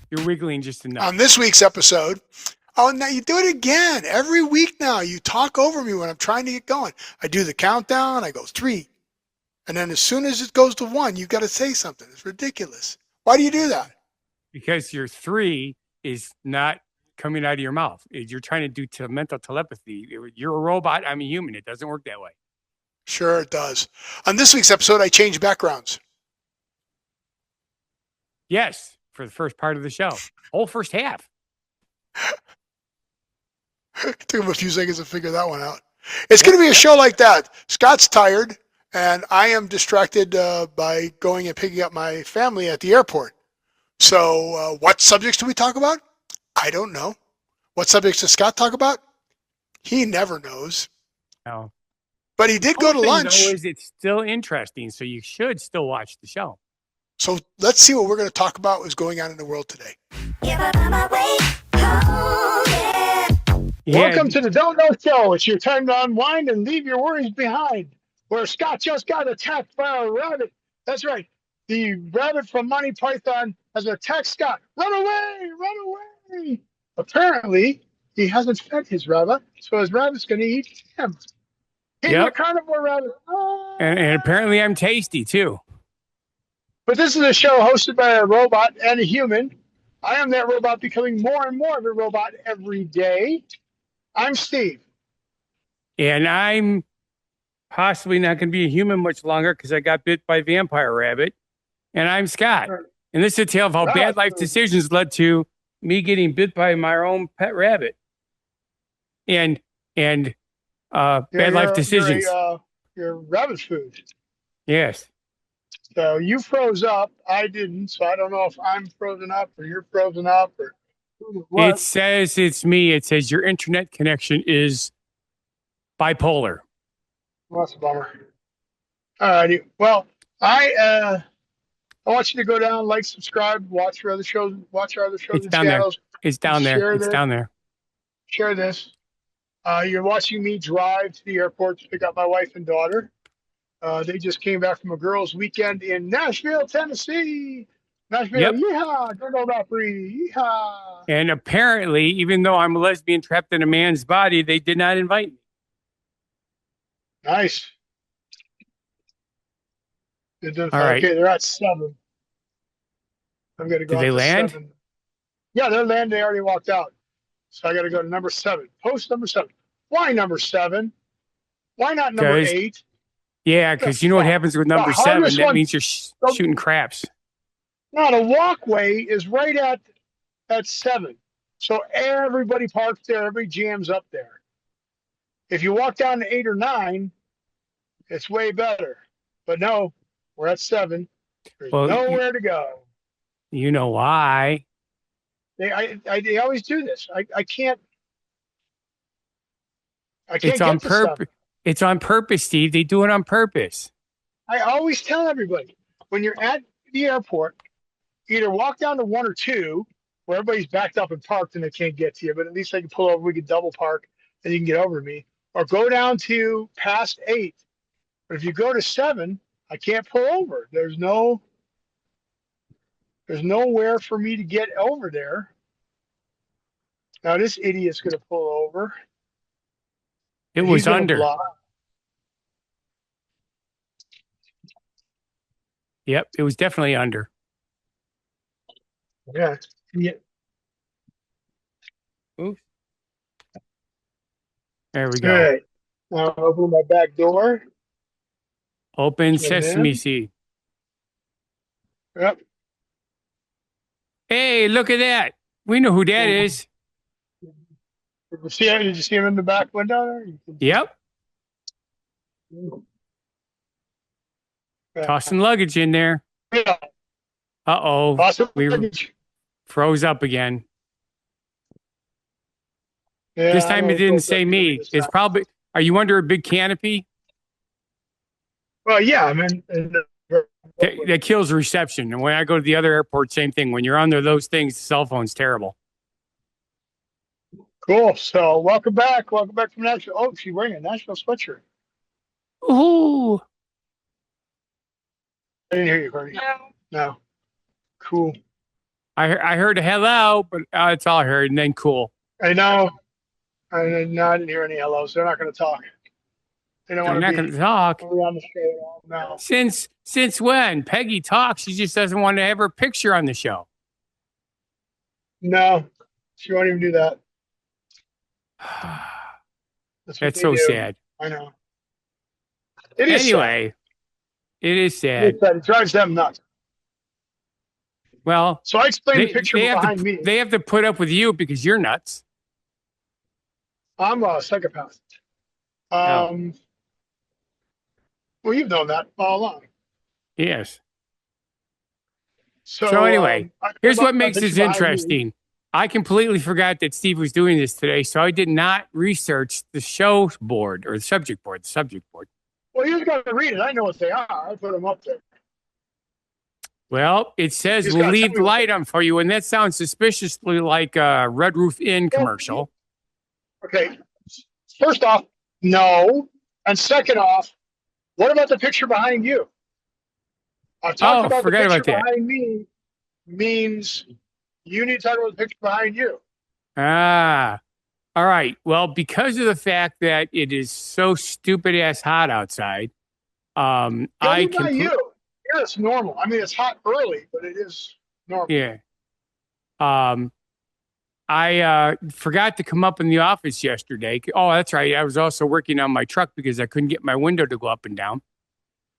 You're wiggling just enough. On this week's episode, oh, now you do it again. Every week now, you talk over me when I'm trying to get going. I do the countdown. I go 3. And then as soon as it goes to 1, you've got to say something. It's ridiculous. Why do you do that? Because your 3 is not coming out of your mouth. You're trying to do mental telepathy. You're a robot. I'm a human. It doesn't work that way. Sure it does. On this week's episode, I changed backgrounds. Yes, for the first part of the show. Whole first half. Took him a few seconds to figure that one out. It's going to be a show like that. Scott's tired, and I am distracted by going and picking up my family at the airport. So what subjects do we talk about? I don't know. What subjects does Scott talk about? He never knows. No. But he did go to lunch. Though, is it's still interesting, so you should still watch the show. So let's see what we're going to talk about what's going on in the world today. Welcome to the Don't Know Show. It's your time to unwind and leave your worries behind. Where Scott just got attacked by a rabbit. That's right. The rabbit from Monty Python has attacked Scott. Run away! Run away! Apparently, he hasn't fed his rabbit, so his rabbit's going to eat him. He's a carnivore rabbit. Ah. And apparently I'm tasty, too. But this is a show hosted by a robot and a human. I am that robot becoming more and more of a robot every day. I'm Steve. And I'm possibly not going to be a human much longer because I got bit by a vampire rabbit. And I'm Scott. And this is a tale of how bad life decisions led to me getting bit by my own pet rabbit. And bad life decisions. Your rabbit food. Yes. So you froze up. I didn't. So I don't know if I'm frozen up or you're frozen up or what. It says it's me. It says your internet connection is bipolar. Well, that's a bummer. All righty. Well, I want you to go down, like, subscribe, watch our other shows. Watch our other shows. It's down there. It's down there. It's down there. Share this. You're watching me drive to the airport to pick up my wife and daughter. They just came back from a girls' weekend in Nashville, Tennessee. Nashville, yeehaw! Don't know about free, yeehaw! And apparently, even though I'm a lesbian trapped in a man's body, they did not invite me. Nice. All right. Okay, they're at 7. I'm going to go. Did they land? 7. Yeah, they're landing. They already walked out. So I got to go to number 7. Post number 7. Why number 7? Why not number 8? Yeah, because you know what happens with number 7? That means you're shooting craps. No, the walkway is right at 7. So everybody parks there. Everybody jams up there. If you walk down to 8 or 9, it's way better. But no, we're at 7. There's nowhere to go. You know why? They always do this. I can't. It's on purpose. It's on purpose, Steve. They do it on purpose. I always tell everybody when you're at the airport, either walk down to 1 or 2, where everybody's backed up and parked and they can't get to you, but at least they can pull over. We can double park and you can get over to me, or go down to past 8. But if you go to 7, I can't pull over. There's nowhere for me to get over there. Now this idiot's going to pull over. It was under. Yep, it was definitely under. Yeah. Oops. There we go. All right. Now I'll open my back door. Open sesame seed. Yep. Hey, look at that. We know who that is. Did you see him in the back window there? Yep. Tossing luggage in there. Yeah. Uh-oh. We froze up again. Yeah, this time it didn't say me. It's probably, are you under a big canopy? Well, yeah. I mean, that kills reception. And when I go to the other airport, same thing. When you're under those things, the cell phone's terrible. Cool. So welcome back. Welcome back from Nashville. Oh, she's wearing a Nashville sweatshirt. Ooh. I didn't hear you, Courtney. No. Cool. I heard a hello, but it's all I heard, and then cool. I know. I didn't hear any hellos. They're not going to talk. They don't They're want to not be going to talk. on the show at all. No. Since when? Peggy talks. She just doesn't want to have her picture on the show. No. She won't even do that. That's what That's they so do. sad. I know. It is Anyway, it is sad. It drives them nuts. Well, So I explained the picture behind me. They have to put up with you because you're nuts. I'm a psychopath. Well, you've known that all along. Yes. So anyway, here's what makes this behind me. interesting. I completely forgot that Steve was doing this today, so I did not research the show board or the subject board. Well, you're going to read it. I know what they are. I put them up there. Well, it says He's we'll gotta leave tell the me light on for you, and that sounds suspiciously like a Red Roof Inn commercial. Okay. First off, no. And second off, what about the picture behind you? I've talked about the forgot picture about that. behind me means you need to talk about the picture behind you. All right. Well, because of the fact that it is so stupid ass hot outside, I can. You. Here it's normal. I mean, it's hot early, but it is normal. Yeah. I forgot to come up in the office yesterday. Oh, that's right. I was also working on my truck because I couldn't get my window to go up and down.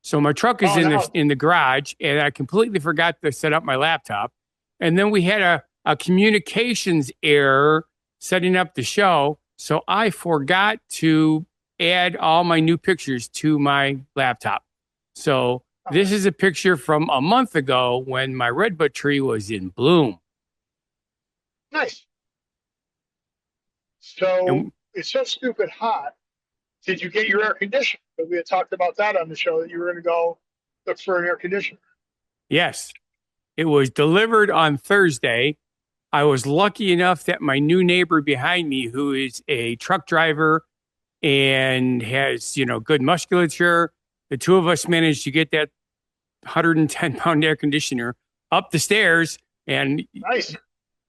So my truck is in the garage, and I completely forgot to set up my laptop. And then we had a communications error setting up the show. So I forgot to add all my new pictures to my laptop. So this is a picture from a month ago when my redbud tree was in bloom. Nice. So it's so stupid hot. Did you get your air conditioner? Because we had talked about that on the show, that you were going to go look for an air conditioner. Yes. It was delivered on Thursday. I was lucky enough that my new neighbor behind me, who is a truck driver and has, good musculature, the two of us managed to get that 110-pound air conditioner up the stairs. And nice.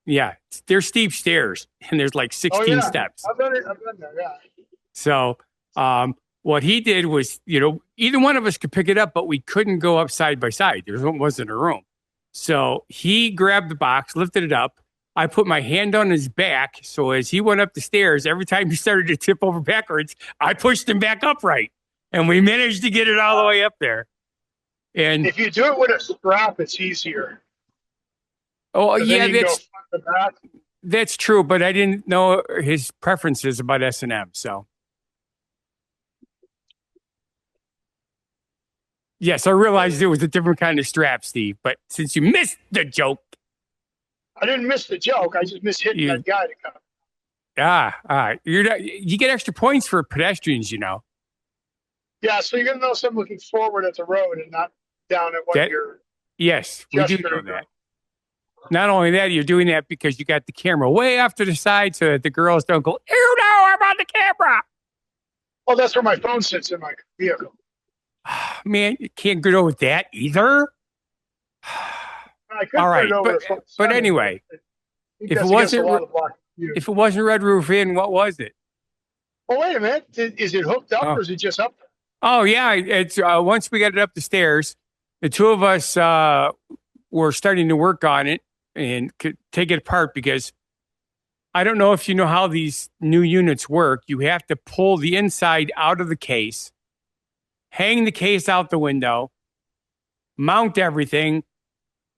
Yeah, they're steep stairs, and there's like 16 steps. I've been there, yeah. So what he did was, either one of us could pick it up, but we couldn't go up side by side. There wasn't a room. So he grabbed the box, lifted it up. I put my hand on his back. So as he went up the stairs, every time he started to tip over backwards, I pushed him back upright. And we managed to get it all the way up there. And if you do it with a strap, it's easier. Oh, yeah, that's true. But I didn't know his preferences about S&M. So, yes, I realized it was a different kind of strap, Steve. But since you missed the joke. I didn't miss the joke. I just missed hitting that guy to come. All right. You get extra points for pedestrians, Yeah, so you're going to notice I'm looking forward at the road and not down at what you're. Yes, we do know that. Not only that, you're doing that because you got the camera way off to the side so that the girls don't go, "Ew, no, I'm on the camera." Well, that's where my phone sits in my vehicle. Man, you can't get over that either. All right, but anyway, if it wasn't Red Roof Inn, what was it? Well, wait a minute. Is it hooked up or is it just up there? Oh yeah, it's once we got it up the stairs, the two of us were starting to work on it and could take it apart because I don't know if you know how these new units work. You have to pull the inside out of the case, hang the case out the window, mount everything,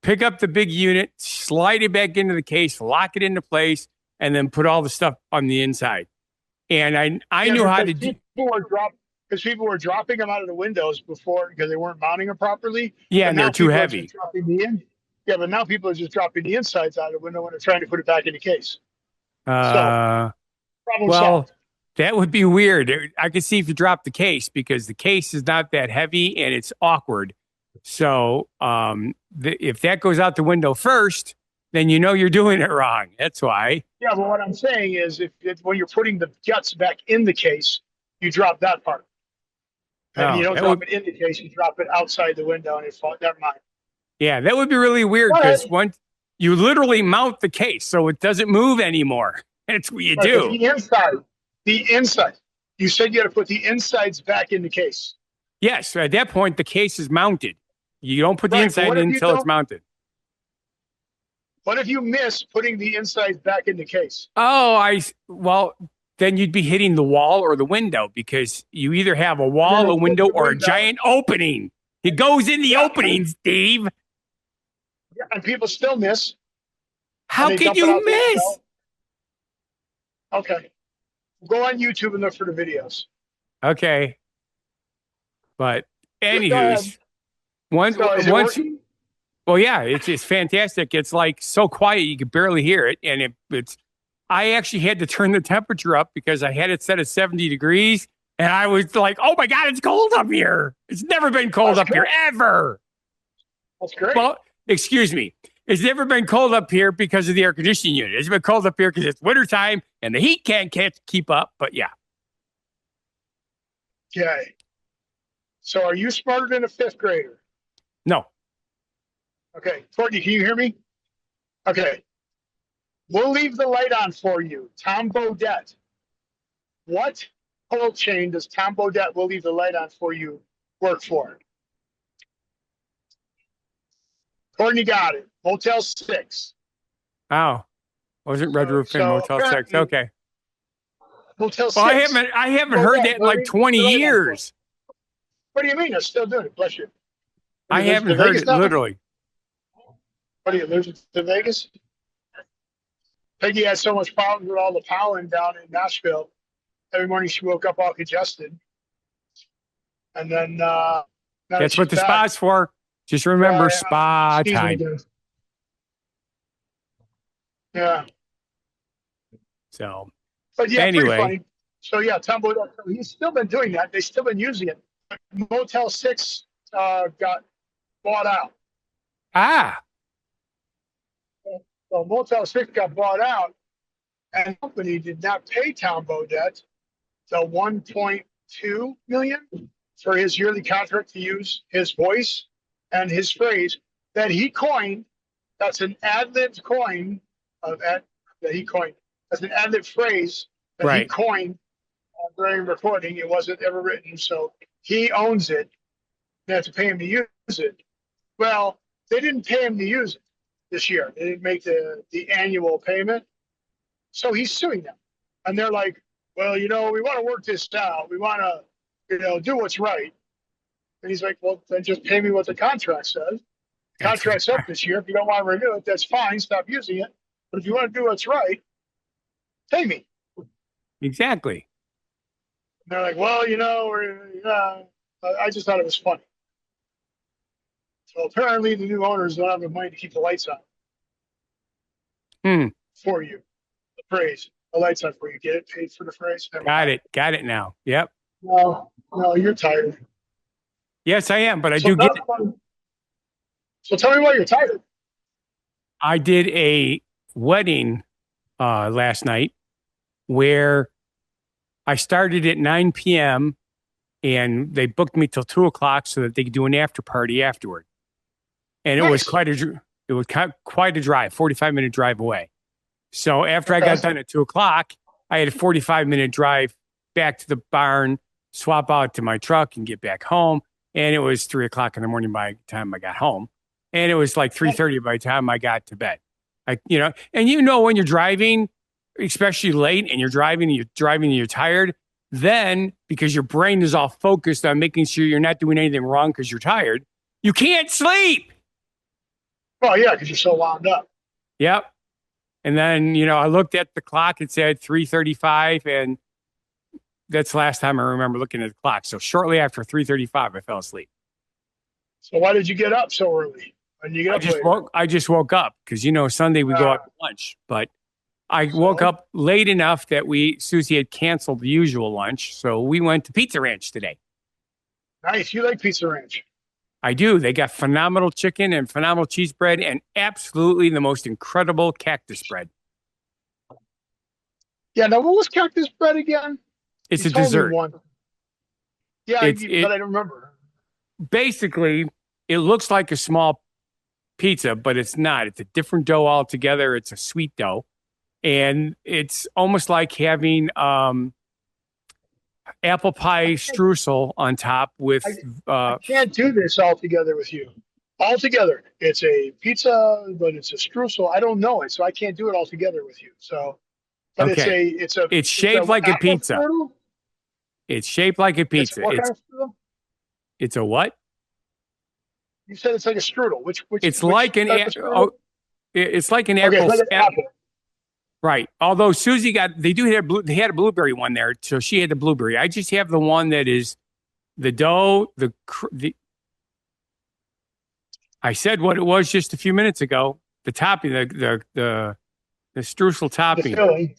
pick up the big unit, slide it back into the case, lock it into place, and then put all the stuff on the inside. And I knew how to do. Because people were dropping them out of the windows before because they weren't mounting them properly. Yeah, and they're too heavy. But now people are just dropping the insides out of the window when they're trying to put it back in the case. Problem solved. That would be weird. I could see if you drop the case because the case is not that heavy and it's awkward. So if that goes out the window first, then you're doing it wrong. That's why. Yeah, but what I'm saying is if when you're putting the guts back in the case, you drop that part. And you don't drop it in the case, you drop it outside the window and it falls. Never mind. Yeah, that would be really weird because once you literally mount the case so it doesn't move anymore. That's what you Right, but do. the inside. You said you had to put the insides back in the case. Yes, so at that point, the case is mounted. You don't put the Right, but inside what in if you until it's don't? mounted. What if you miss putting the insides back in the case? Oh, well, then you'd be hitting the wall or the window because you either have a And then wall, a it hit window, the or a window. giant opening. It goes in the Yeah, opening, Steve. and people still miss, and How they can dump it you out the miss? window. Okay, go on YouTube and look for the videos. Okay. But Go ahead. anywho's, once, So is it once, working? well, yeah, it's fantastic. It's like so quiet you can barely hear it. And it's, I actually had to turn the temperature up because I had it set at 70 degrees. And I was like, oh my God, it's cold up here. It's never been cold up here, ever. That's great. Well, excuse me. It's never been cold up here because of the air conditioning unit. It's been cold up here because it's wintertime and the heat can't keep up. But yeah. Okay. So are you smarter than a fifth grader? No. Okay. Courtney, can you hear me? Okay. We'll leave the light on for you. Tom Bodett. What cold chain does Tom Bodett, we'll leave the light on for you, work for? Courtney got it. Motel 6. Oh, wasn't Red Roof in Motel 6. Okay. Motel 6. Well, I haven't heard that in like 20 years. What do you mean? I'm still doing it. Bless you. I haven't heard it literally. What are you allergic to Vegas? Peggy had so much problems with all the pollen down in Nashville. Every morning she woke up all congested. And then that's what the spa's for. Just remember spa time. Yeah. So, but yeah, anyway. pretty funny. So yeah, Tom Bodett, he's still been doing that. They've still been using it. Motel 6 got bought out. Ah. So Motel 6 got bought out, and the company did not pay Tom Bodett the $1.2 million for his yearly contract to use his voice and his phrase that he coined. That's an ad-libbed coin that he coined. That's an ad-lib phrase that he coined during recording. It wasn't ever written, so he owns it. They have to pay him to use it. Well, they didn't pay him to use it this year. They didn't make the annual payment. So he's suing them. And they're like, well, we want to work this out. We want to, do what's right. And he's like, well, then just pay me what the contract says. The contract's up this year. If you don't want to renew it, that's fine. Stop using it. But if you want to do what's right, pay me. Exactly. And they're like, well, I just thought it was funny. So apparently the new owners don't have the money to keep the lights on for you. The phrase, the lights on for you. Get it paid for the phrase. Got it now. Yep. No, you're tired. Yes, I am, but I do get it. Funny. So tell me why you're tired. I did a wedding last night where I started at 9 p.m. and they booked me till 2 o'clock so that they could do an after party afterward. And it was quite a drive, 45-minute drive away. So after I got done at 2 o'clock, I had a 45-minute drive back to the barn, swap out to my truck and get back home. And it was 3 o'clock in the morning by the time I got home. And it was like 3:30 by the time I got to bed. And when you're driving, especially late and you're driving and you're tired, then because your brain is all focused on making sure you're not doing anything wrong because you're tired, you can't sleep. Oh, yeah, because you're so wound up. Yep. And then, I looked at the clock. It said 3:35, and that's the last time I remember looking at the clock. So shortly after 3:35, I fell asleep. So why did you get up so early? I just woke up because, Sunday we go out to lunch. But I woke up late enough that Susie had canceled the usual lunch. So we went to Pizza Ranch today. Nice. You like Pizza Ranch? I do. They got phenomenal chicken and phenomenal cheese bread and absolutely the most incredible cactus bread. Yeah. Now, what was cactus bread again? It's a dessert. Yeah, but I don't remember. Basically, it looks like a small pizza, but it's not. It's a different dough altogether. It's a sweet dough. And it's almost like having apple pie streusel on top with I can't do this all together with you. All together, it's a pizza, but it's a streusel. I don't know it, so I can't do it all together with you. So, but okay. It's shaped like a pizza. Strudel? It's shaped like a pizza. What kind of strudel? It's a what? You said it's like a strudel. It's like an it's like an apple. Okay, it's like an apple. Right. Although Susie they had a blueberry one there, so she had the blueberry. I just have the one that is the dough, I said what it was just a few minutes ago. The topping, the streusel topping. The filling.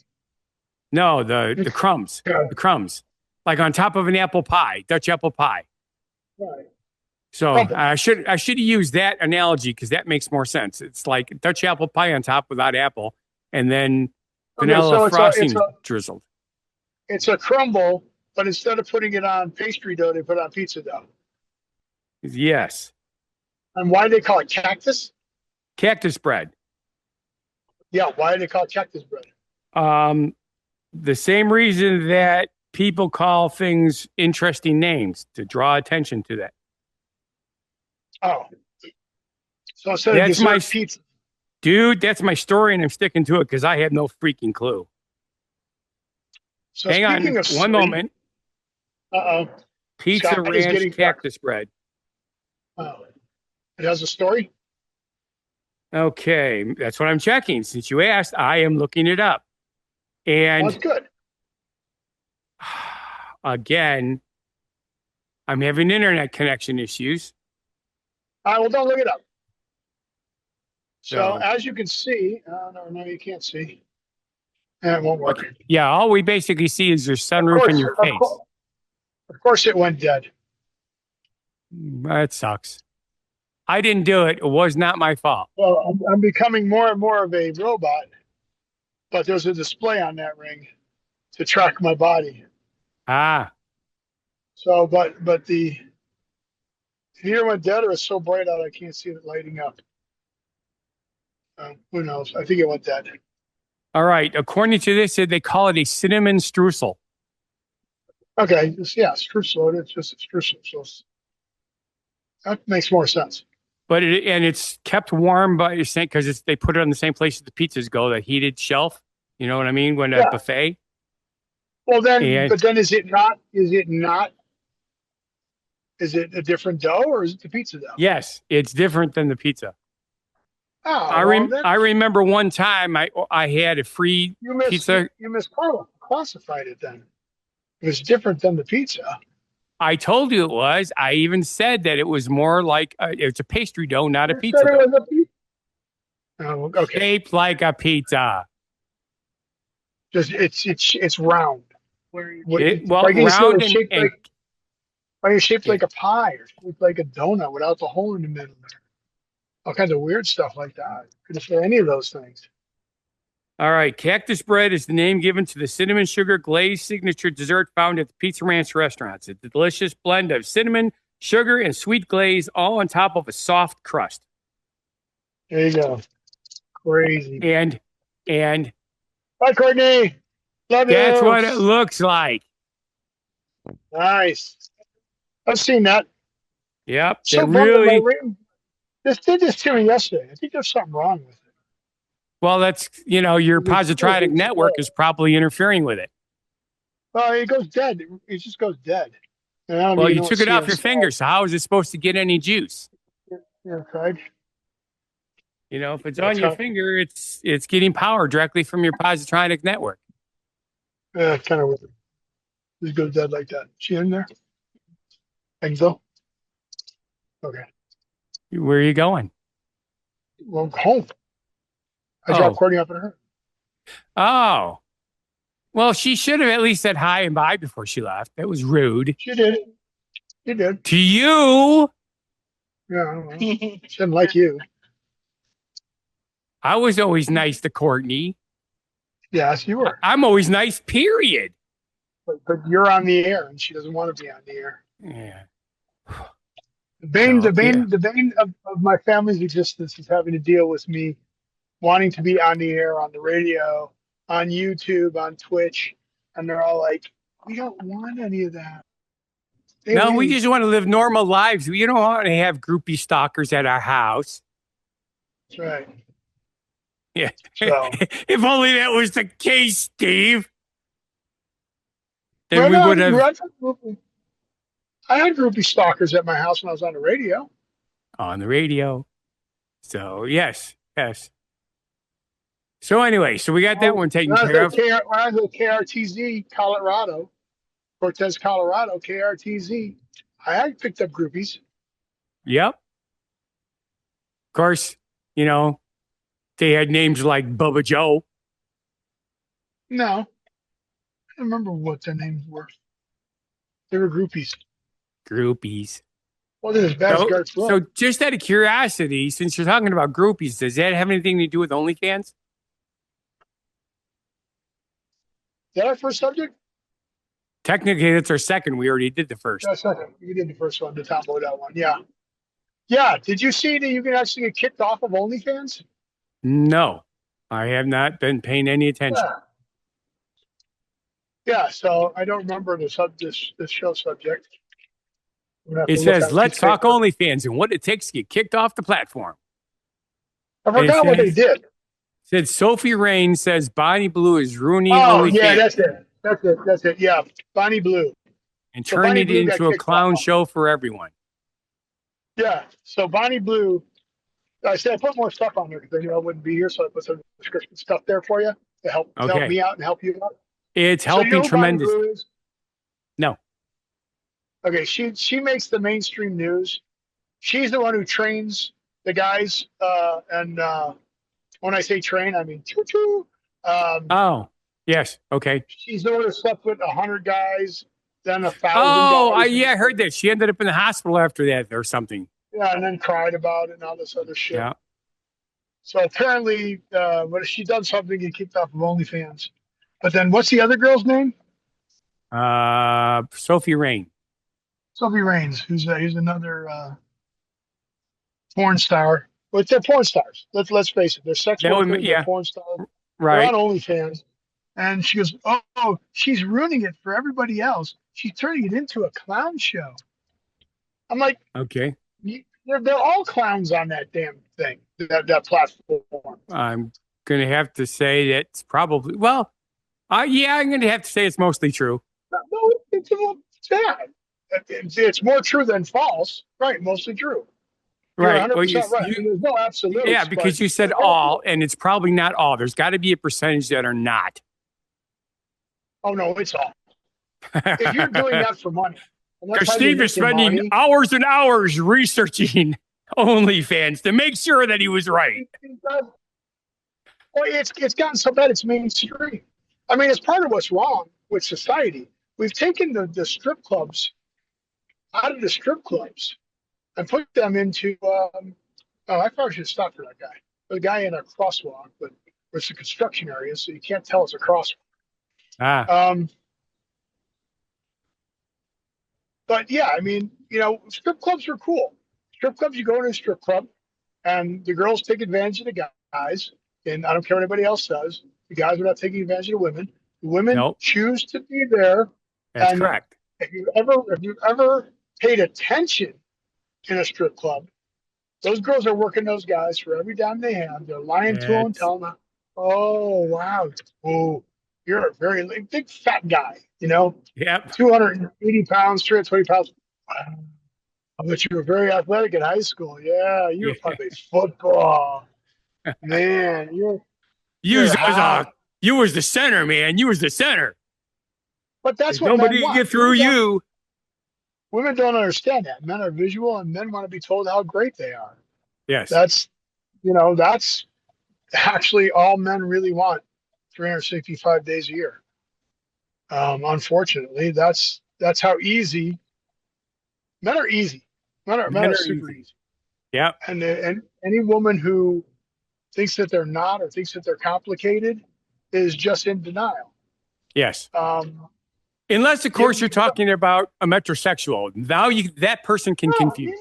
No, the crumbs. The crumbs. Like on top of an apple pie, Dutch apple pie. Right. So I should have used that analogy because that makes more sense. It's like Dutch apple pie on top without apple, and then vanilla frosting drizzled. It's a crumble, but instead of putting it on pastry dough, they put it on pizza dough. Yes. And why do they call it cactus? Cactus bread. Yeah, why do they call it cactus bread? The same reason that people call things interesting names, to draw attention to that. Oh. So instead of dessert pizza. Dude, that's my story, and I'm sticking to it because I have no freaking clue. So hang on one moment. Uh-oh. Pizza Scott ranch cactus bread. Oh. It has a story? Okay, that's what I'm checking. Since you asked, I am looking it up. And that's good. Again, I'm having internet connection issues. All right, well, don't look it up. So as you can see, no, you can't see. And it won't work. Okay. Yeah, all we basically see is your sunroof in your face. Of course it went dead. That sucks. I didn't do it. It was not my fault. Well, I'm becoming more and more of a robot, but there's a display on that ring to track my body. Ah. So, but the here went dead, or it's so bright out I can't see it lighting up. Who knows? I think it went dead. All right. According to this, they call it a cinnamon streusel. Okay. Yeah, streusel. It's just a streusel. So that makes more sense. But it's kept warm by your sink because they put it on the same place as the pizzas go, the heated shelf. You know what I mean? When a buffet. Well, but then is it not? Is it a different dough or is it the pizza dough? Yes, it's different than the pizza. Oh, I remember one time I had a free pizza. You misclassified it then. It was different than the pizza. I told you it was. I even said that it was more like it's a pastry dough, not a pizza dough. It was a pizza. Oh, okay. Shaped like a pizza. Just it's round. Round it's shaped like a pie or shaped like a donut without the hole in the middle there. All kinds of weird stuff like that. Could have said any of those things. All right. Cactus bread is the name given to the cinnamon sugar glazed signature dessert found at the Pizza Ranch restaurants. It's a delicious blend of cinnamon, sugar, and sweet glaze, all on top of a soft crust. There you go. Crazy. And bye, Courtney. Love you. That's what it looks like. Nice. I've seen that. Yep. So really. This did this to me yesterday. I think there's something wrong with it. Well, that's, your positronic network is probably interfering with it. Well, it goes dead. It just goes dead. Well, you took it off your finger, so how is it supposed to get any juice? Yeah, right. If it's on your finger, it's getting power directly from your positronic network. Yeah, kind of weird. Just goes dead like that. She in there? Exo? Okay. Where are you going? Well, home. I dropped Courtney up at her. Oh. Well, she should have at least said hi and bye before she left. That was rude. She did. She did. To you? Yeah, I don't know. She didn't like you. I was always nice to Courtney. Yes, you were. I'm always nice, period. But you're on the air, and she doesn't want to be on the air. Yeah. So, yeah. The bane of my family's existence is having to deal with me wanting to be on the air, on the radio, on YouTube, on Twitch, and they're all like, "We don't want any of that." No, we just want to live normal lives. We don't want to have groupie stalkers at our house. That's right. Yeah. So If only that was the case, Steve. Then we would have. I had groupie stalkers at my house when I was on the radio. On the radio. So, yes. So, anyway, so we got that one taken care of. When I was at KRTZ, Colorado, Cortez, Colorado, KRTZ, I had picked up groupies. Yep. Of course, they had names like Bubba Joe. No. I don't remember what their names were. They were groupies. Well, they're as bad as Garth Brooks. So just out of curiosity, since you're talking about groupies, does that have anything to do with OnlyFans? Is that our first subject? Technically, that's our second. We already did the first. That's second. We did the first one, the Tom Bodett one. Yeah. Yeah. Did you see that you can actually get kicked off of OnlyFans? No, I have not been paying any attention. Yeah. So I don't remember this show subject. It says, "Let's talk OnlyFans and what it takes to get kicked off the platform." I forgot what they did. Said Sophie Rain says Bonnie Blue is ruining OnlyFans. Yeah, that's it. Yeah, Bonnie Blue. And turning it into a clown show for everyone. Yeah, so Bonnie Blue, I said I put more stuff on there because I knew I wouldn't be here, so I put some description stuff there for you to help me out and help you out. It's helping tremendously. No. Okay, she makes the mainstream news. She's the one who trains the guys, and when I say train, I mean choo-choo. Oh, yes. Okay. She's the one who slept with 100 guys, then 1,000 guys. I heard that. She ended up in the hospital after that or something. Yeah, and then cried about it and all this other shit. Yeah. So apparently, when she done something, get kicked off of OnlyFans. But then what's the other girl's name? Sophie Rain. Sophie Rains, who's another porn star. Well, they're porn stars. Let's face it. They're sex workers. They're porn stars. Right. They're on OnlyFans. And she goes, "Oh, she's ruining it for everybody else. She's turning it into a clown show." I'm like, okay. They're all clowns on that damn thing, that platform. I'm going to have to say that's probably, I'm going to have to say it's mostly true. No, it's bad. It's more true than false. Right, mostly true. You're right. 100% right. There's no absolutes. Yeah, because you said all, and it's probably not all. There's got to be a percentage that are not. Oh, no, it's all. If you're doing that for money. Because Steve is spending hours and hours researching OnlyFans to make sure that he was right. Well, it's gotten so bad it's mainstream. I mean, it's part of what's wrong with society. We've taken the strip clubs out of the strip clubs and put them into, I probably should stop for that guy. The guy in a crosswalk, but it's a construction area, so you can't tell it's a crosswalk. But yeah, I mean, strip clubs are cool. Strip clubs, you go to a strip club, and the girls take advantage of the guys, and I don't care what anybody else does. The guys are not taking advantage of the women. The women choose to be there. That's correct. If you've ever paid attention in a strip club, those girls are working those guys for every dime they have. They're lying to them, telling them, "Oh, wow, oh, you're a very big fat guy, Yep. 280 pounds, 320 pounds. Wow. I bet you were very athletic in high school. Yeah, you were playing football. Man, you was the center, man. You was the center. But that's what nobody can get through you. Women don't understand that. Men are visual, and men want to be told how great they are. Yes. That's actually all men really want 365 days a year. Unfortunately, that's how easy men are. Easy. Men are super easy. Yeah. And any woman who thinks that they're not or thinks that they're complicated is just in denial. Yes. Unless, of course, you're talking about a metrosexual. Now that person can confuse.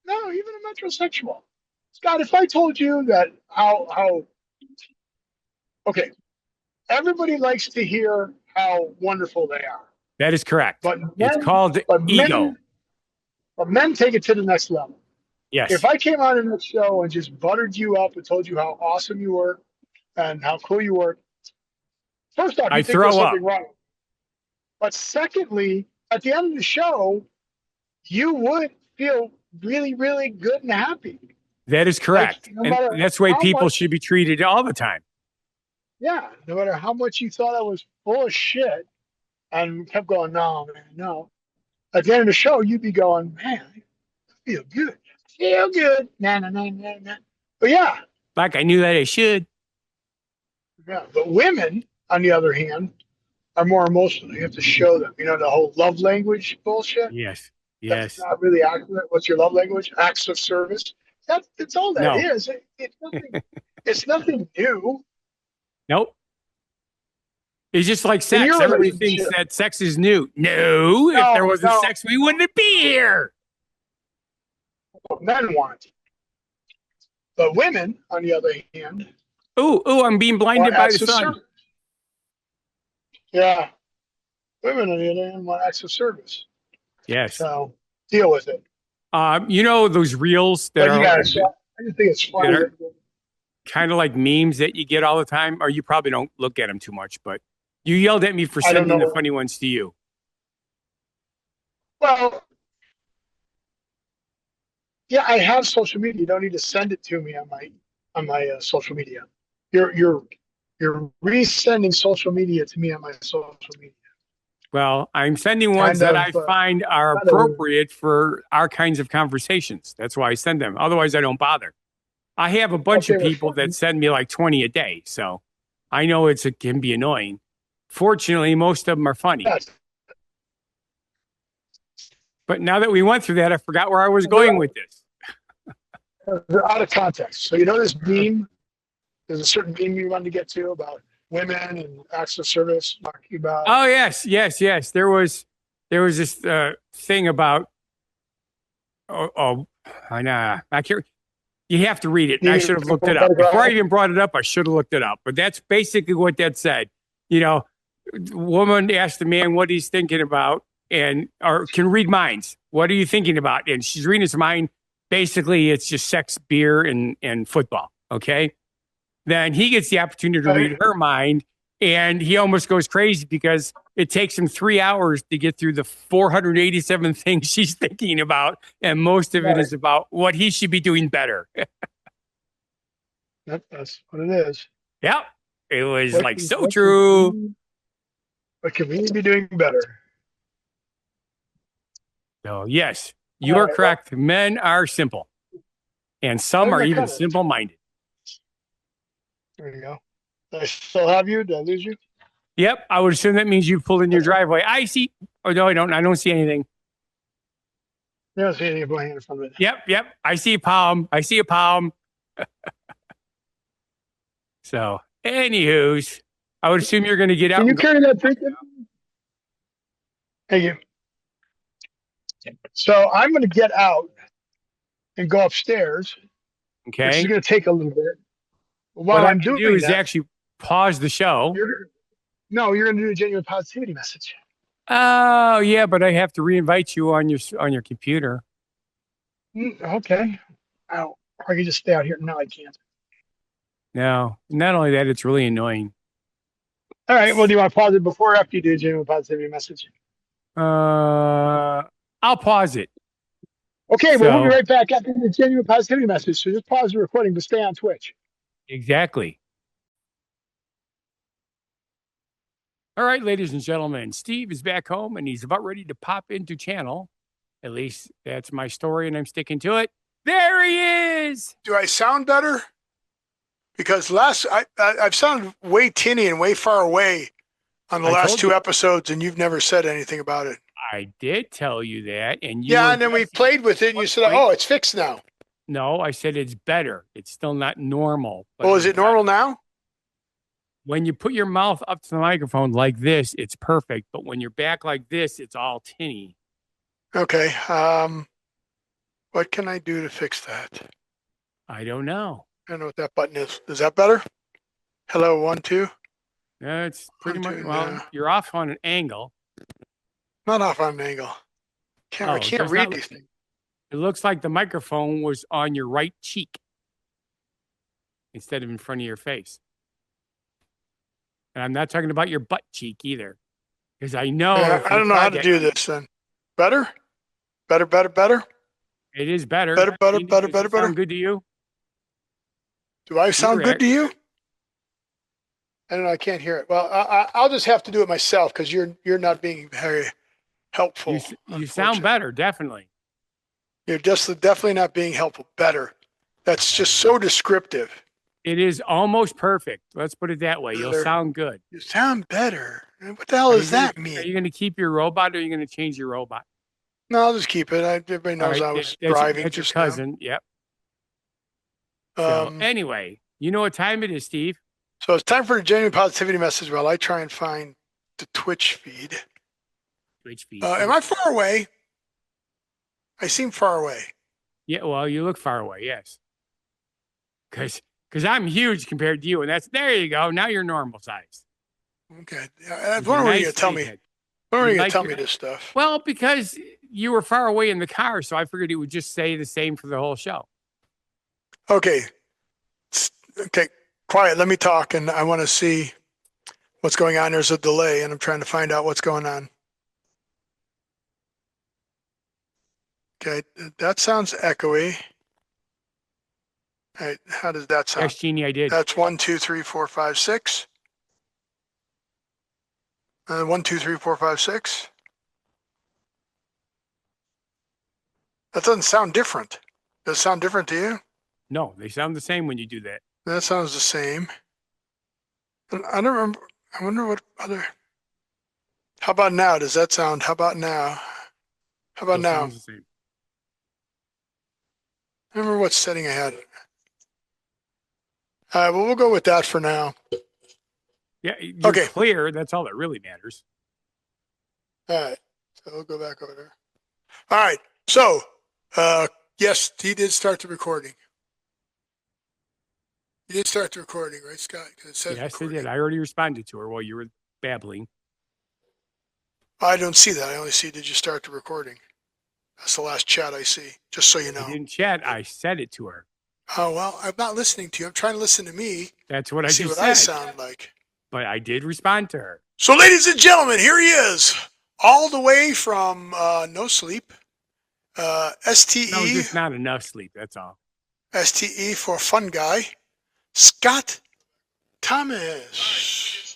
No, even a metrosexual. Scott, if I told you that how okay, everybody likes to hear how wonderful they are, That is correct. but It's men, called but ego. men, but men take it to the next level. If Yes. I came on in this show and just buttered you up and told you how awesome you were and how cool you were, first off, I you think there's throw up. something wrong. But secondly, at the end of the show, you would feel really, really good and happy. That is correct. Like, no And matter that's the way how people much, should be treated all the time. yeah, no matter how much you thought I was full of shit and kept going, no, man, no. At the end of the show, you'd be going, man, I feel good. I feel good. Nah, nah, nah, nah, nah. But yeah, Like I knew that I should. yeah. But women, on the other hand, are more emotional. You have to show them, the whole love language bullshit. Yes. That's Yes. not really accurate. What's your love language? Acts of service. That's all that No. is. It's nothing. It's nothing new. Nope. It's just like In sex. your Everybody thinks relationship, that sex is new. No, if there no, wasn't no. sex, we wouldn't be here. What men want, but women, on the other hand, Ooh, I'm being blinded want by the acts of sun. service. Yeah, women, on the other hand, want acts of service. Yes. So deal with it. You know those reels that But you are, guys, I just think it's funny. that are kind of like memes that you get all the time, or you probably don't look at them too much, but you yelled at me for I don't sending the know. funny ones to you. Well, yeah, I have social media. You don't need to send it to me on my social media. You're resending social media to me on my social media. Well, I'm sending ones Kind that of, I find are kind of weird. appropriate for our kinds of conversations. That's why I send them. Otherwise, I don't bother. I have a bunch Okay, of well, people that fine. send me like 20 a day. So I know it can be annoying. Fortunately, most of them are funny. Yes. But now that we went through that, I forgot where I was going with this. They're out of context. So this meme. There's a certain meme you wanted to get to about women and acts of service. Talking about. Oh, yes. There was this thing about, I can't. You have to read it. And I should have looked it up. Before I even brought it up, I should have looked it up. But that's basically what that said. Woman asked the man what he's thinking about or can read minds. What are you thinking about? And she's reading his mind. Basically, it's just sex, beer, and football. Okay. Then he gets the opportunity to read her mind. And he almost goes crazy because it takes him 3 hours to get through the 487 things she's thinking about. And most of it is about what he should be doing better. That's what it is. Yep. It was so true. What can we be doing better? So, yes, you are correct. Men are simple. And some are even simple-minded. There you go. Did I still have you? Did I lose you? Yep. I would assume that means you pulled in your driveway. I see. Oh, no, I don't. I don't see anything. I don't see anything going in front of it. Yep. I see a palm. So, anywho's, I would assume you're going to get out. Can you carry that drink? Thank you. So I'm going to get out and go upstairs. Okay. Which is going to take a little bit. While what I'm doing do is actually pause the show. You're going to do a genuine positivity message. Oh yeah, but I have to reinvite you on your computer. Okay. Or I can just stay out here. No, I can't. No, not only that, it's really annoying. All right. Well, do you want to pause it before or after you do a genuine positivity message? I'll pause it. Okay, well, we'll be right back after the genuine positivity message. So just pause the recording, but stay on Twitch. Exactly. All right, ladies and gentlemen, Steve is back home and he's about ready to pop into channel. At least that's my story and I'm sticking to it. There he is. Do I sound better? Because I've sounded way tinny and way far away on the last two episodes, and you've never said anything about it. I did tell you that, and and then we played with it, and you said, "Oh, it's fixed now." No, I said it's better. It's still not normal. Oh, is it normal now? When you put your mouth up to the microphone like this, it's perfect. But when you're back like this, it's all tinny. Okay. What can I do to fix that? I don't know. I don't know what that button is. Is that better? Hello, 1, 2. It's pretty 1, much, 2, well, no. you're off on an angle. Not off on an angle. I Oh, can't read these things. It looks like the microphone was on your right cheek instead of in front of your face. And I'm not talking about your butt cheek either, because I know I don't know how to do this then. Better? Better? It is better. Better. Does it sound good to you? Do I sound good to you? I don't know. I can't hear it. Well, I'll just have to do it myself because you're not being very helpful. You sound better, definitely. You're just definitely not being helpful. Better. That's just so descriptive. It is almost perfect. Let's put it that way. You'll sound good. You sound better. What the hell does that mean? Are you going to keep your robot or are you going to change your robot? No, I'll just keep it. Everybody knows I was driving. That's your cousin. Yep. So anyway, you know what time it is, Steve? So it's time for the genuine positivity message while I try and find the Twitch feed. Am I far away? I seem far away. Yeah, well, you look far away, yes. Because I'm huge compared to you, and there you go. Now you're normal sized. Okay. When were you going to tell me? When were you going to tell me this stuff? Well, because you were far away in the car, so I figured it would just say the same for the whole show. Okay. Okay. Quiet. Let me talk, and I want to see what's going on. There's a delay, and I'm trying to find out what's going on. Okay. That sounds echoey. All right. How does that sound? Yes, Jeannie, I did. That's 1, 2, 3, 4, 5, 6. 1, 2, 3, 4, 5, 6. That doesn't sound different. Does it sound different to you? No, they sound the same when you do that. That sounds the same. I don't remember. I wonder what other. How about now? Does that sound? How about now? How about now? Sounds the same. I remember what setting I had. All right, well, we'll go with that for now. Yeah, you're clear. That's all that really matters. All right, so we'll go back over there. All right, so yes, he did start the recording. You did start the recording, right, Scott? It says yes, recording. I did. I already responded to her while you were babbling. I don't see that. I only see, did you start the recording? That's the last chat I see, just so you know. I didn't chat. I said it to her. Oh, well, I'm not listening to you. I'm trying to listen to me. That's what I just said. See what I sound like. But I did respond to her. So, ladies and gentlemen, here he is, all the way from No Sleep, STE. No, just not enough sleep. That's all. STE for Funguy, Scott Thomas.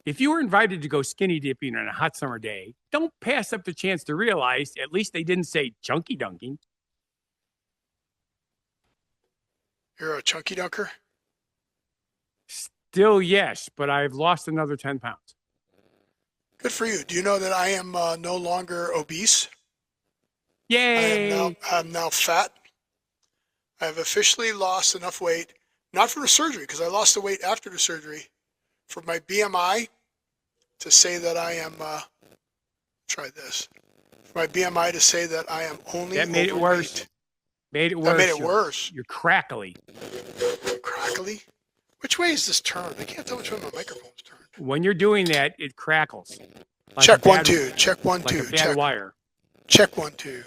If you were invited to go skinny dipping on a hot summer day, don't pass up the chance to realize at least they didn't say chunky dunking. You're a chunky dunker? Still, yes, but I've lost another 10 pounds. Good for you. Do you know that I am no longer obese? Yay! I'm now fat. I have officially lost enough weight, not from the surgery, because I lost the weight after the surgery, for my BMI to say that I am, try this, for my BMI to say that I am only That made overweight. it worse. Made it worse. That made it worse. You're crackly. Crackly? Which way is this turned? I can't tell which way my microphone's turned. When you're doing that, it crackles. Like check 1, 2. Check 1, 2. Like a bad wire. Check 1, 2.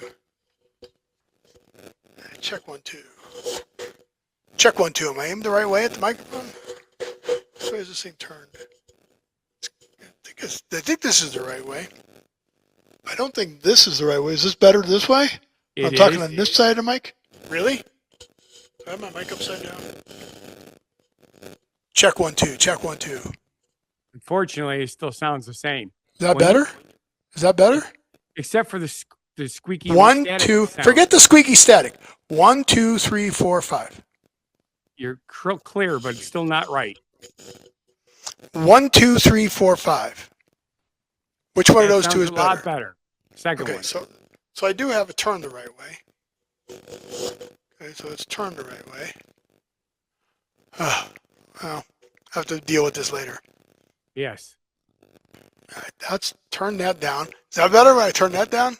Check 1, 2. Check 1, 2. Am I aimed the right way at the microphone? Which way is this thing turned? I think this is the right way. I don't think this is the right way. Is this better this way? I'm talking on this side of the mic? Really? Do I have my mic upside down? Check 1, 2. Check 1, 2. Unfortunately, it still sounds the same. Is that better? Is that better? Except for the squeaky 1, 2. sound. Forget the squeaky static. 1, 2, 3, 4, 5. You're clear, but it's still not right. 1, 2, 3, 4, 5. Which one of those two is better? A lot better. Second one. So I do have it turned the right way. Okay, so it's turned the right way. Well, I'll have to deal with this later. Yes. All right, turn that down. Is that better when I turn that down?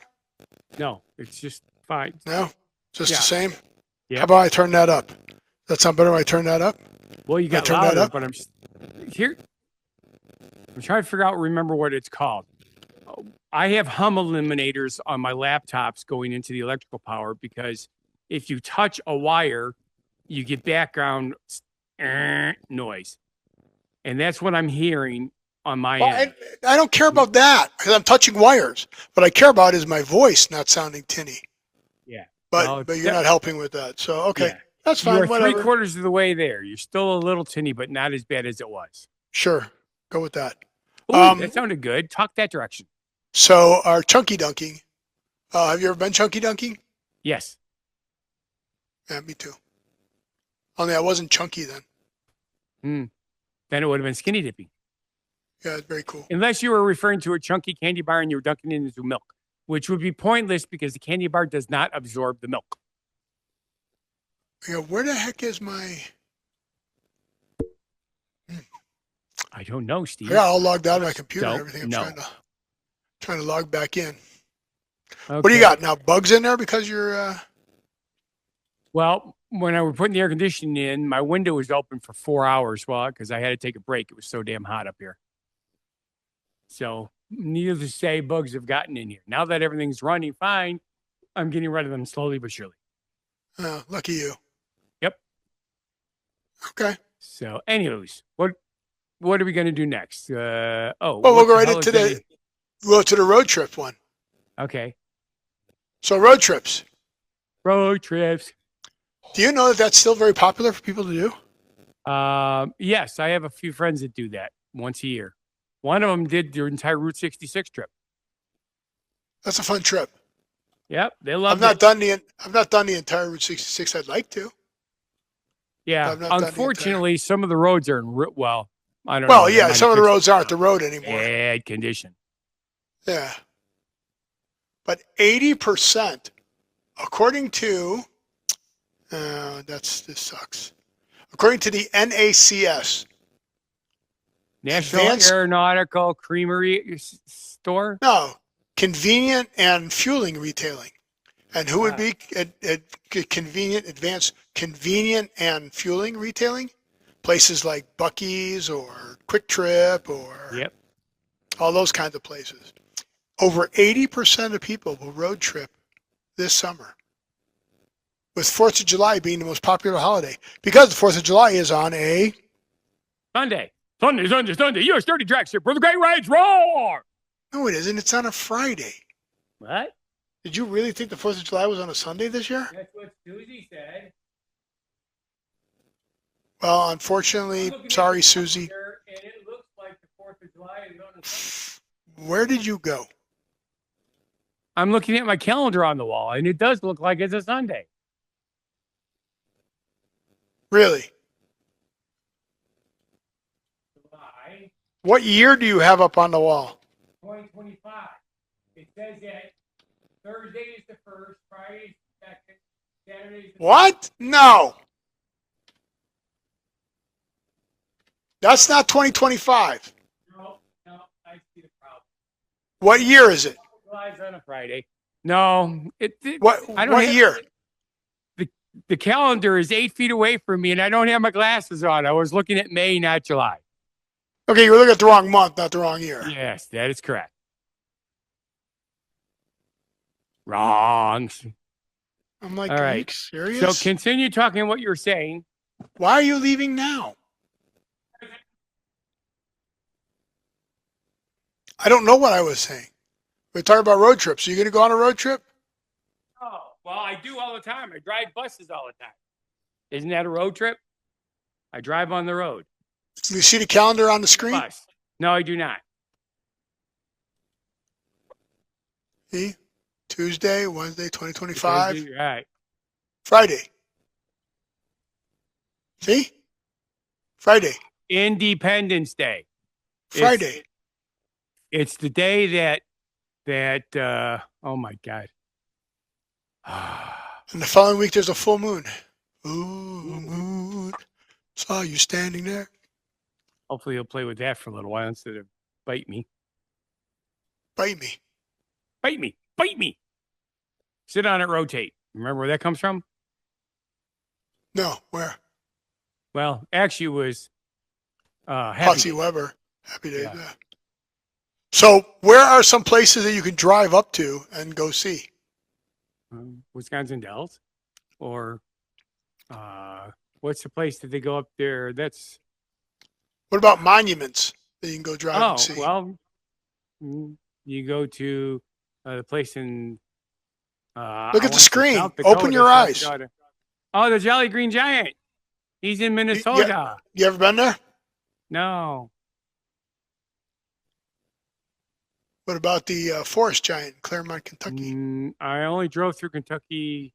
No, it's just Fine. No? Just Yeah. the same? Yeah. How about I turn that up? Does that sound better when I turn that up? Well, you got turn that louder, up? but here. I'm trying to figure out, remember what it's called. I have hum eliminators on my laptops going into the electrical power because if you touch a wire, you get background noise. And that's what I'm hearing on my end. I don't care about that because I'm touching wires. What I care about is my voice not sounding tinny. Yeah. But you're not helping with that. So, okay. Yeah. That's fine. You're Whatever. 3/4 of the way there. You're still a little tinny, but not as bad as it was. Sure. Go with that. Ooh, that sounded good. Talk that direction. So our chunky dunking. Have you ever been chunky dunking? Yes. Yeah, me too. Only I wasn't chunky then. Then it would have been skinny dipping. Yeah, it's very cool. Unless you were referring to a chunky candy bar and you were dunking it into milk, which would be pointless because the candy bar does not absorb the milk. Yeah, where the heck is my... I don't know, Steve. I got all logged out of my computer and Don't everything. I'm know. trying to log back in. Okay. What do you got now? Bugs in there because you're... Well, when I was putting the air conditioning in, my window was open for 4 hours because I had to take a break. It was so damn hot up here. So needless to say, bugs have gotten in here. Now that everything's running fine, I'm getting rid of them slowly but surely. Oh, lucky you. Yep. Okay. So, anyways, what are we going to do next? Well, we'll go right into the road trip one. Okay. So road trips. Road trips. Do you know that that's still very popular for people to do? Yes, I have a few friends that do that once a year. One of them did their entire Route 66 trip. That's a fun trip. Yep, they love it. I've not done the entire Route 66. I'd like to. Yeah, unfortunately, some of the roads are in I don't know. Well, yeah, some of the roads aren't the road anymore. Bad condition. Yeah, but 80%, according to, this sucks. According to the NACS, National Aeronautical Creamery Store. No, convenient and fueling retailing. And who would be convenient and fueling retailing? Places like Buc-ee's or Quick Trip or all those kinds of places. Over 80% of people will road trip this summer, with 4th of July being the most popular holiday because the 4th of July is on a Sunday. US 30 track strip where the great rides roar. No, it isn't. It's on a Friday. What? Did you really think the 4th of July was on a Sunday this year? That's what Susie said. Well, unfortunately, sorry, Susie. And it looks like the 4th of July is on a Sunday. Where did you go? I'm looking at my calendar on the wall, and it does look like it's a Sunday. Really? July. What year do you have up on the wall? 2025. It says that Thursday is the 1st, Friday is the 2nd, Saturday is the What? No. That's not 2025. No, I see the problem. What year is it? July's on a Friday. No, what year? The calendar is 8 feet away from me, and I don't have my glasses on. I was looking at May, not July. Okay, you were looking at the wrong month, not the wrong year. Yes, that is correct. Wrong. I'm like, all right. Are you serious? So continue talking what you're saying. Why are you leaving now? I don't know what I was saying. We're talking about road trips. Are you going to go on a road trip? Oh, well, I do all the time. I drive buses all the time. Isn't that a road trip? I drive on the road. You see the calendar on the screen? Bus. No, I do not. See? Tuesday, Wednesday, 2025. Thursday, right. Friday. See? Friday. Independence Day. Friday. It's the day that oh my God. And the following week there's a full moon. Ooh, moon. Saw you standing there. Hopefully you'll play with that for a little while instead of bite me. Bite me. Bite me. Bite me. Sit on it, rotate. Remember where that comes from? No, where? Well, actually, it was Happy Patsy Days. Weber. Happy Days. Yeah. Yeah. So, where are some places that you can drive up to and go see? Wisconsin Dells, or what's the place that they go up there? That's What about monuments that you can go drive and see? well, you go to the place in. Look at the screen. Open your eyes. Dakota. Oh, the Jolly Green Giant. He's in Minnesota. You ever been there? No. What about the Forest Giant in Claremont, Kentucky? I only drove through Kentucky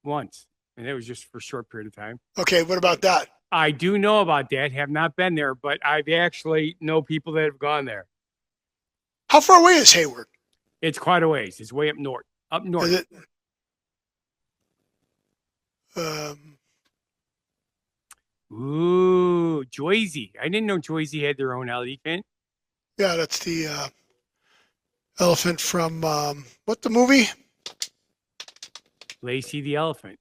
once, and it was just for a short period of time. Okay, what about that? I do know about that. Have not been there, but I've actually know people that have gone there. How far away is Hayward? It's quite a ways. It's way up north. Up north. Is it? Ooh, Joyzy. I didn't know Joyzy had their own elephant. Yeah, that's the elephant from what the movie? Lacey the elephant.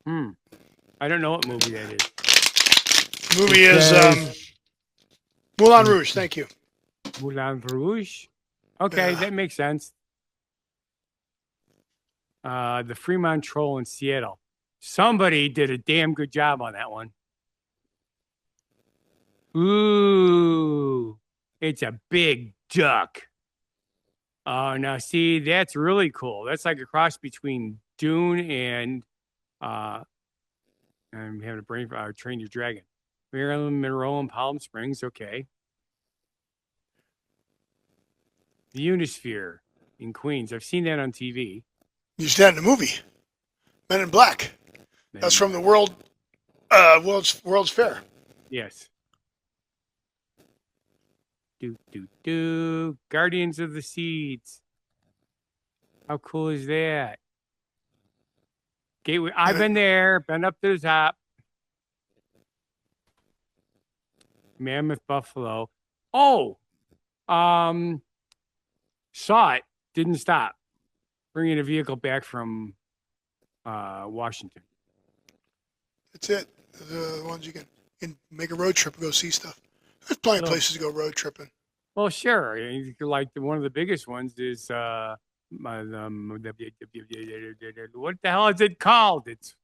I don't know what movie that is. The movie is Moulin Rouge. Thank you. Moulin Rouge. Okay, Yeah. that makes sense. The Fremont Troll in Seattle. Somebody did a damn good job on that one. Ooh, it's a big duck. Oh, now see, that's really cool. That's like a cross between Dune and I'm having a brain for Train Your Dragon. Maryland, Monroe, and Palm Springs. Okay. The Unisphere in Queens. I've seen that on TV. You see that in the movie, Men in Black. That's from the World's Fair. Yes. Guardians of the Seeds. How cool is that? Gateway. I've been there. Been up to the top. Mammoth Buffalo. Oh, saw it. Didn't stop. Bringing a vehicle back from Washington. That's it. The ones you can make a road trip and go see stuff. There's plenty of places to go road tripping. Well, sure. Like one of the biggest ones is what the hell is it called? It's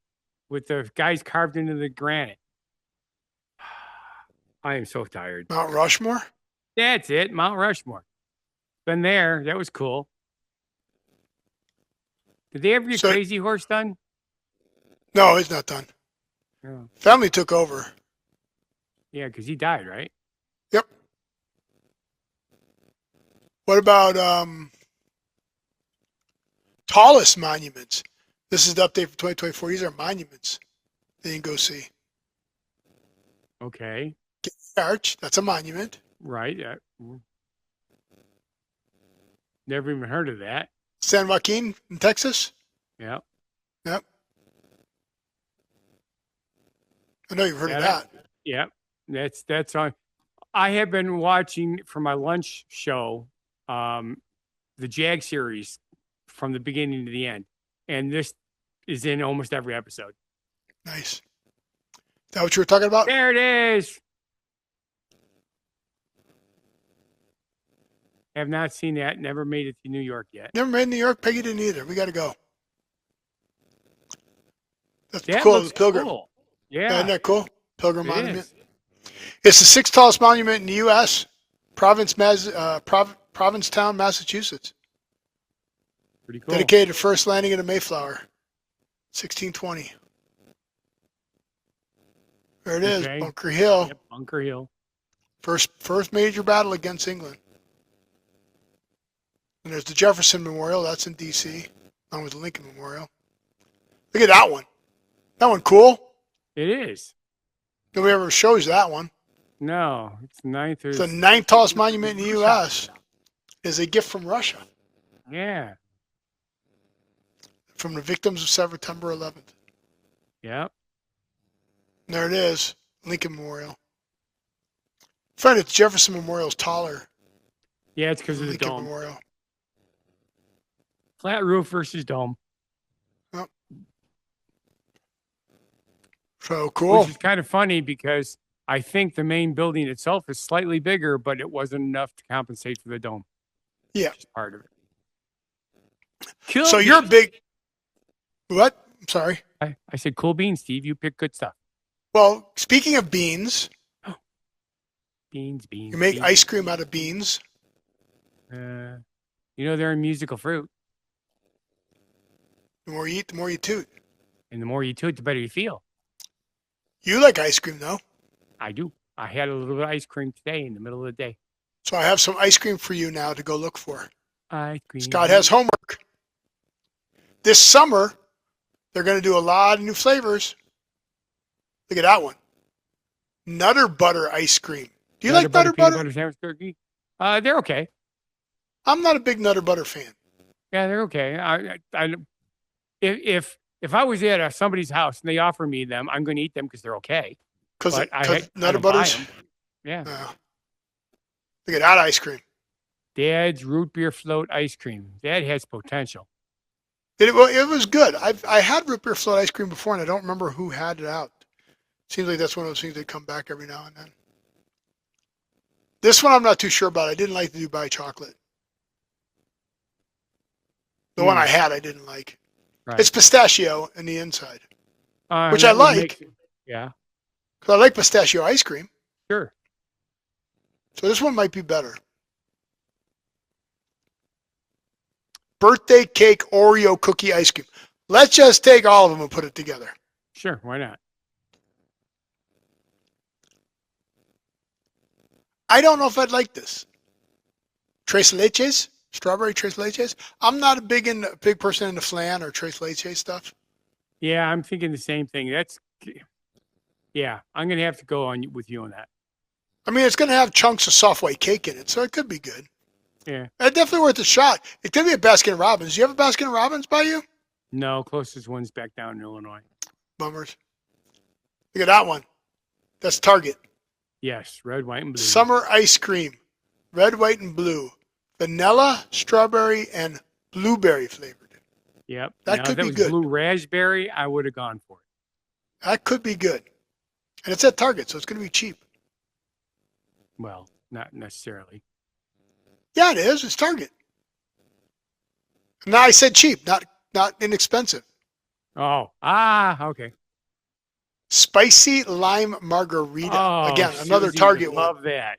with the guys carved into the granite. I am so tired. Mount Rushmore? That's it, Mount Rushmore. Been there. That was cool. Did they ever get Crazy Horse done? No, it's not done. Yeah. Family took over. Yeah, because he died, right? Yep. What about tallest monuments? This is the update for 2024. These are monuments that you can go see. Okay. Arch, that's a monument. Right. Never even heard of that. San Joaquin in Texas. Yep. Yep. I know you've heard of that. Yep. That's on. I have been watching for my lunch show, the Jag series from the beginning to the end, and this is in almost every episode. Nice. Is that what you were talking about? There it is. Have not seen that. Never made it to New York yet. Never made New York. Peggy didn't either. We got to go. That's that cool. Looks Pilgrim. Cool. Yeah. Isn't that cool? Pilgrim it Monument. Is. It's the sixth tallest monument in the U.S. Provincetown, Massachusetts. Pretty cool. Dedicated to first landing of the Mayflower, 1620. There it is, Bunker Hill. Yep, Bunker Hill. First major battle against England. And there's the Jefferson Memorial. That's in D.C., along with the Lincoln Memorial. Look at that one. That one cool? It is. Nobody ever shows that one. No, it's ninth. It's the ninth tallest monument in the U.S. It's a gift from Russia. Yeah. From the victims of September 11th. Yep. And there it is, Lincoln Memorial. I find that the Jefferson Memorial is taller. Yeah, it's because of the Lincoln dome. Memorial. Flat roof versus dome. Yep. So cool. Which is kind of funny because I think the main building itself is slightly bigger, but it wasn't enough to compensate for the dome. Yeah. Which is part of it. Cool. So you're big. What? I'm sorry. I said cool beans, Steve. You pick good stuff. Well, speaking of beans. Beans. You make beans. ice cream out of beans. You know they're a musical fruit. The more you eat, the more you toot. And the more you toot, the better you feel. You like ice cream, though. I do. I had a little bit of ice cream today in the middle of the day. So I have some ice cream for you now to go look for. Ice cream. Scott has homework. This summer, they're going to do a lot of new flavors. Look at that one. Nutter butter ice cream. Do you like nutter butter? Butter sandwich cookie? They're okay. I'm not a big nutter butter fan. Yeah, they're okay. If I was at somebody's house and they offer me them, I'm going to eat them because they're okay. Because nutter butters? Yeah. Look at that ice cream. Dad's root beer float ice cream. That has potential. It was good. I had root beer float ice cream before, and I don't remember who had it out. Seems like that's one of those things that come back every now and then. This one I'm not too sure about. I didn't like the Dubai chocolate. The one I had, I didn't like. Right. It's pistachio in the inside, which I like. Yeah. Because I like pistachio ice cream. Sure. So this one might be better. Birthday cake Oreo cookie ice cream. Let's just take all of them and put it together. Sure, why not? I don't know if I'd like this. Tres leches, strawberry tres leches. I'm not a big person into flan or tres leche stuff. Yeah, I'm thinking the same thing. I'm gonna have to go on with you on that. I mean, it's gonna have chunks of soft white cake in it, so it could be good. Yeah, it's definitely worth a shot. It could be a Baskin Robbins. Do you have a Baskin Robbins by you? No, closest one's back down in Illinois. Bummers. Look at that one. That's Target. Yes, red, white, and blue. Summer ice cream, red, white, and blue. Vanilla, strawberry, and blueberry flavored. Yep. That could be good. Blue raspberry, I would have gone for it. That could be good. And it's at Target, so it's going to be cheap. Well, not necessarily. Yeah, it is. It's Target. Now I said cheap, not inexpensive. Oh, okay. Spicy lime margarita. Oh, again, another Target one. Love that.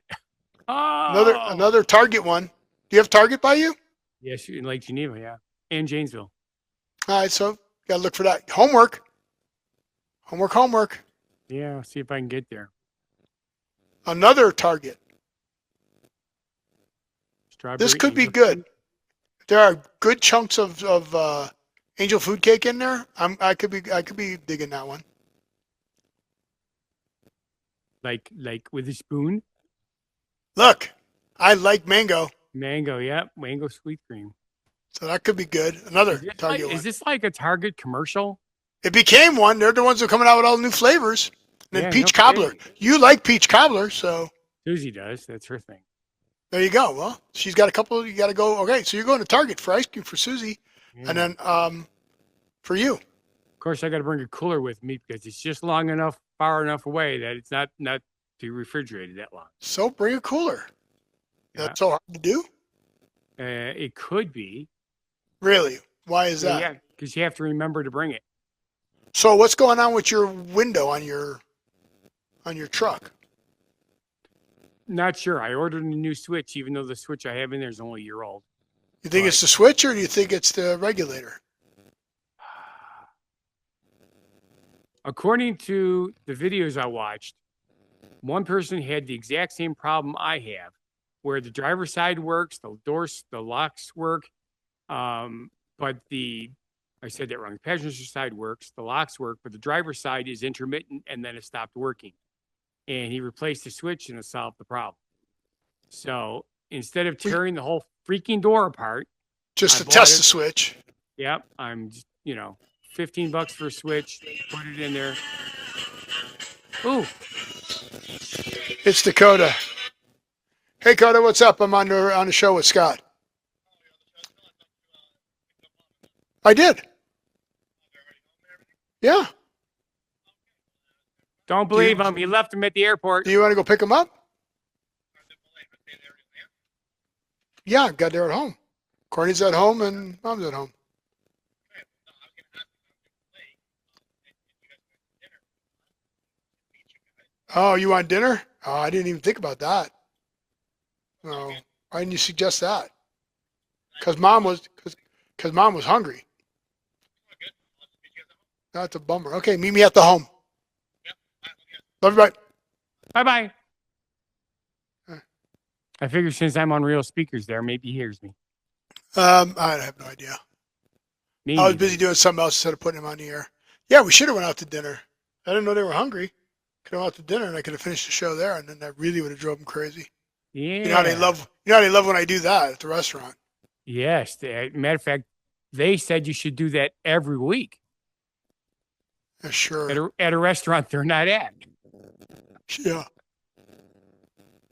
Oh. Another Target one. Do you have Target by you? Yes, in Lake Geneva, yeah. And Janesville. All right, so got to look for that. Homework. Yeah, I'll see if I can get there. Another Target. Strawberry this could be good. There are good chunks of angel food cake in there. I could be digging that one. Like with a spoon? Look, I like mango. Mango, yeah. Mango sweet cream. So that could be good. Another Target one. Is this like a Target commercial? It became one. They're the ones who are coming out with all the new flavors. And then peach cobbler. You like peach cobbler, so. Susie does. That's her thing. There you go. Well, she's got a couple. You got to go. Okay, so you're going to Target for ice cream for Susie. Yeah. And then for you. Of course, I got to bring a cooler with me because it's just far enough away that it's not to refrigerate it that long. So bring a cooler. Yeah. That's so hard to do? It could be. Really? Why is that? Yeah, because you have to remember to bring it. So what's going on with your window on your truck? Not sure. I ordered a new switch, even though the switch I have in there is only a year old. You think it's the switch, or do you think it's the regulator? According to the videos I watched, one person had the exact same problem I have, where the driver's side works, the locks work, but I said that wrong. The passenger side works, the locks work, but the driver's side is intermittent, and then it stopped working. And he replaced the switch, and it solved the problem. So instead of tearing the whole freaking door apart, just to test the switch. Yep, I'm $15 for a switch. Put it in there. Ooh, it's Dakota. Hey, Dakota, what's up? I'm on the show with Scott. I did. Yeah. Don't believe him. He left him at the airport. Do you want to go pick him up? Yeah, I got there at home. Corny's at home and Mom's at home. Oh, you want dinner? Oh, I didn't even think about that. No, why didn't you suggest that? Because mom was hungry. That's a bummer. Okay, meet me at the home. Love you, bye. Bye-bye. I figure since I'm on real speakers there, maybe he hears me. I have no idea. I was busy doing something else instead of putting him on the air. Yeah, we should have went out to dinner. I didn't know they were hungry. Could have went out to dinner and I could have finished the show there, and then that really would have drove them crazy. Yeah. You know how they love. You know how they love when I do that at the restaurant. Yes. Matter of fact, they said you should do that every week. Yeah, sure. At a restaurant they're not at. Yeah.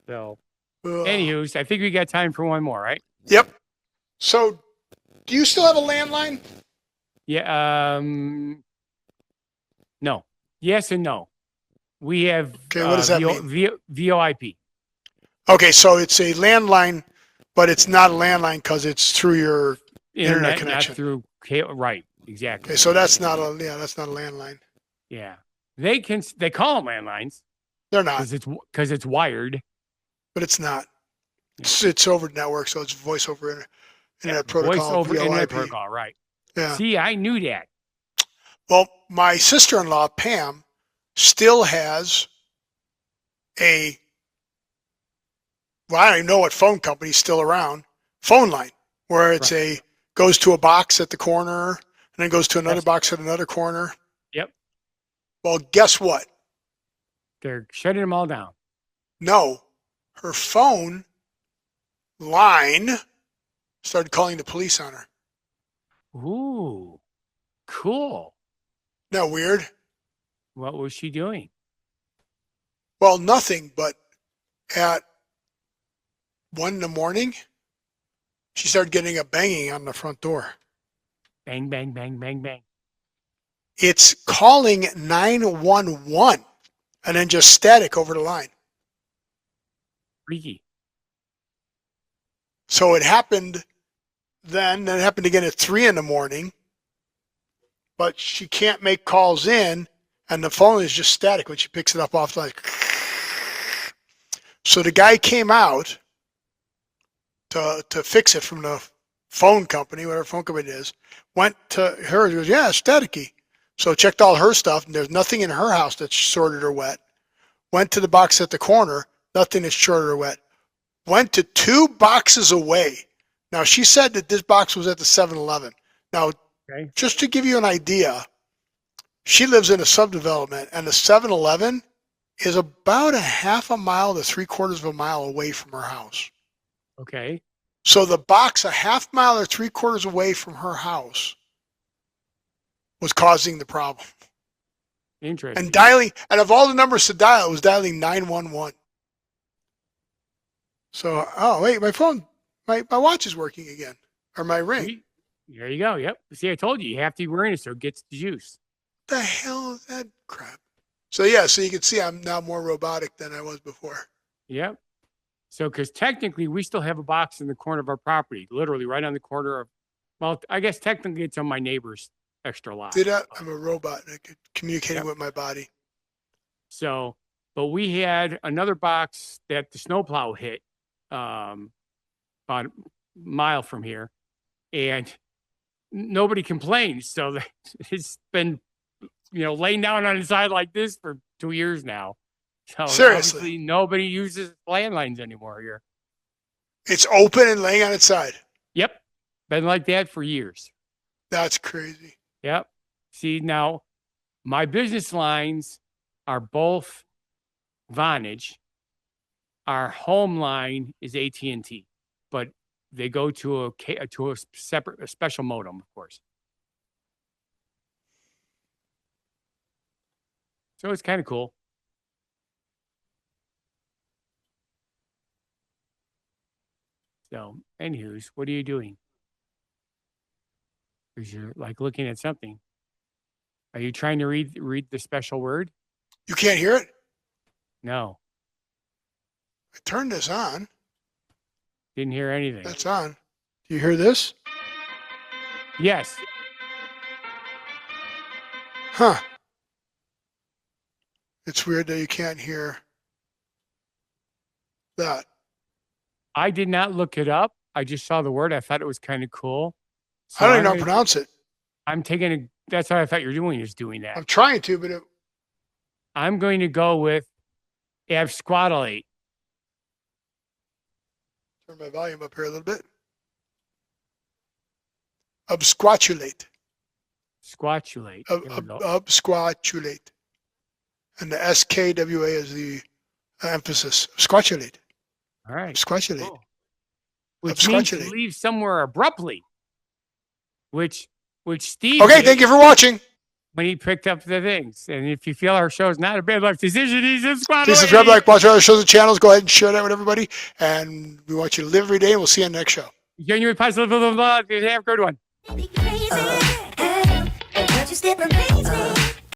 So, anyways, I think we got time for one more, right? Yep. So, do you still have a landline? Yeah. No. Yes and no. We have. Okay. What does that mean? VoIP. Okay, so it's a landline, but it's not a landline because it's through your internet connection. Not through cable. Right. Exactly. Okay, so that's not a landline. Yeah. They call them landlines. They're not. Because it's wired. But it's not. It's over network, so it's voice over internet protocol. Voice over internet protocol, right. Yeah. See, I knew that. Well, my sister-in-law, Pam, still has I don't even know what phone company's still around, phone line, where it's goes to a box at the corner, and then goes to another box at another corner. Yep. Well, guess what? They're shutting them all down. No. Her phone line started calling the police on her. Ooh, cool. Isn't that weird? What was she doing? Well, nothing, but at 1 a.m, she started getting a banging on the front door. Bang, bang, bang, bang, bang. It's calling 911 and then just static over the line. Freaky. So it happened then it happened again at 3 a.m, but she can't make calls in, and the phone is just static when she picks it up off the line. So the guy came out to fix it from the phone company, whatever phone company it is, went to her and goes, yeah, it's staticky. So checked all her stuff, and there's nothing in her house that's shorted or wet. Went to the box at the corner, nothing that's shorted or wet. Went to 2 boxes away. Now, she said that this box was at the 7-Eleven. Now, just to give you an idea, she lives in a subdevelopment, and the 7-Eleven is about a half a mile to 3/4 of a mile away from her house. Okay. So the box a half mile or 3/4 away from her house was causing the problem. Interesting. And of all the numbers to dial, it was dialing 911. So, oh wait, my phone, my watch is working again, or my ring. There you go. Yep. See, I told you have to be wearing it so it gets the juice. What the hell is that crap? So yeah, so you can see I'm now more robotic than I was before. Yep. So, because technically we still have a box in the corner of our property, literally right on the corner of, well, I guess technically it's on my neighbor's extra lot. I'm a robot and I could communicate with my body. So, but we had another box that the snowplow hit about a mile from here, and nobody complained. So it's been, laying down on the side like this for 2 years now. So seriously, obviously nobody uses landlines anymore here. It's open and laying on its side. Yep. Been like that for years. That's crazy. Yep. See, now my business lines are both Vonage. Our home line is AT&T, but they go to a special modem, of course. So it's kind of cool. So, anywho's, what are you doing? Because you're like looking at something. Are you trying to read the special word? You can't hear it? No, I turned this on. didn't hear anything. That's on. Do you hear this? Yes. Huh. It's weird that you can't hear that. I did not look it up. I just saw the word. I thought it was kind of cool. So I don't even know how I'm to gonna- pronounce it. I'm taking a. That's what I thought you were doing. Is doing that. I'm trying to, but I'm going to go with Absquatulate. turn my volume up here a little bit. Absquatulate. Squatulate. There we go. Absquatulate. And the SKWA is the emphasis. Absquatulate. All right. Absquatulate. Cool. Which means to Absquatulate. leave somewhere abruptly. Which Steve Okay, did thank you for watching. when he picked up the things. And if you feel our show is not a bad life decision, he's in Please subscribe, like, watch our other shows and channels. Go ahead and share that with everybody. And we want you to live every day. And we'll see you in the next show. Genuine positive, have a good one. Be crazy. Can't you step crazy?